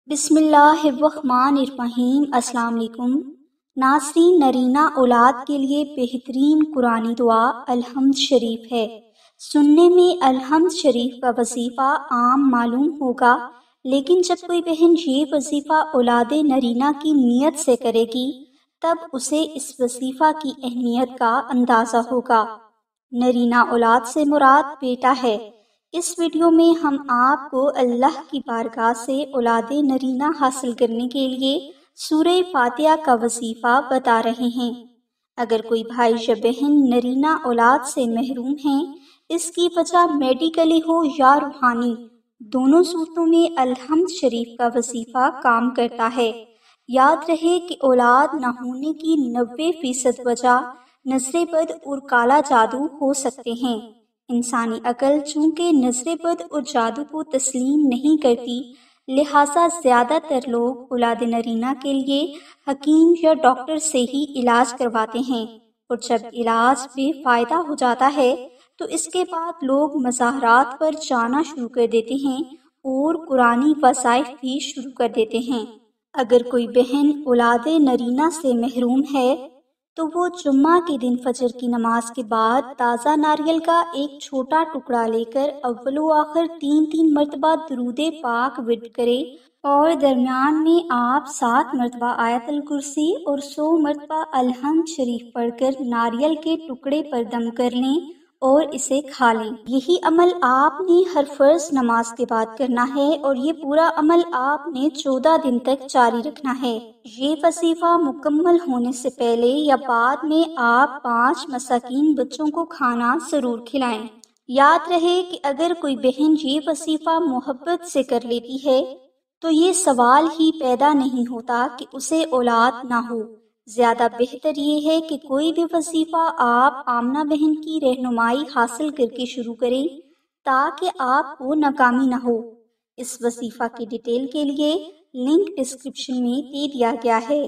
بسم اللہ الرحمن الرحیم۔ السلام علیکم ناظرین، نرینہ اولاد کے لیے بہترین قرآنی دعا الحمد شریف ہے۔ سننے میں الحمد شریف کا وظیفہ عام معلوم ہوگا، لیکن جب کوئی بہن یہ وظیفہ اولاد نرینہ کی نیت سے کرے گی تب اسے اس وظیفہ کی اہمیت کا اندازہ ہوگا۔ نرینہ اولاد سے مراد بیٹا ہے۔ اس ویڈیو میں ہم آپ کو اللہ کی بارگاہ سے اولاد نرینہ حاصل کرنے کے لیے سورہ فاتحہ کا وظیفہ بتا رہے ہیں۔ اگر کوئی بھائی یا بہن نرینہ اولاد سے محروم ہیں، اس کی وجہ میڈیکلی ہو یا روحانی، دونوں صورتوں میں الحمد شریف کا وظیفہ کام کرتا ہے۔ یاد رہے کہ اولاد نہ ہونے کی 90% وجہ نظر بد اور کالا جادو ہو سکتے ہیں۔ انسانی عقل چونکہ نظر بد اور جادو کو تسلیم نہیں کرتی، لہٰذا زیادہ تر لوگ اولاد نرینہ کے لیے حکیم یا ڈاکٹر سے ہی علاج کرواتے ہیں، اور جب علاج بے فائدہ ہو جاتا ہے تو اس کے بعد لوگ مزارات پر جانا شروع کر دیتے ہیں اور قرآنی وظائف بھی شروع کر دیتے ہیں۔ اگر کوئی بہن اولاد نرینہ سے محروم ہے تو وہ جمعہ کے دن فجر کی نماز کے بعد تازہ ناریل کا ایک چھوٹا ٹکڑا لے کر اول و آخر 3 مرتبہ درود پاک ورد کرے، اور درمیان میں آپ 7 مرتبہ آیت الکرسی اور 100 مرتبہ الحمد شریف پڑھ کر ناریل کے ٹکڑے پر دم کر لیں اور اسے کھا لیں۔ یہی عمل آپ نے ہر فرض نماز کے بعد کرنا ہے، اور یہ پورا عمل آپ نے 14 دن تک جاری رکھنا ہے۔ یہ وظیفہ مکمل ہونے سے پہلے یا بعد میں آپ 5 مساکین بچوں کو کھانا ضرور کھلائیں۔ یاد رہے کہ اگر کوئی بہن یہ وظیفہ محبت سے کر لیتی ہے تو یہ سوال ہی پیدا نہیں ہوتا کہ اسے اولاد نہ ہو۔ زیادہ بہتر یہ ہے کہ کوئی بھی وظیفہ آپ آمنہ بہن کی رہنمائی حاصل کر کے شروع کریں تاکہ آپ کو ناکامی نہ ہو۔ اس وظیفہ کی ڈیٹیل کے لیے لنک ڈسکرپشن میں دے دیا گیا ہے۔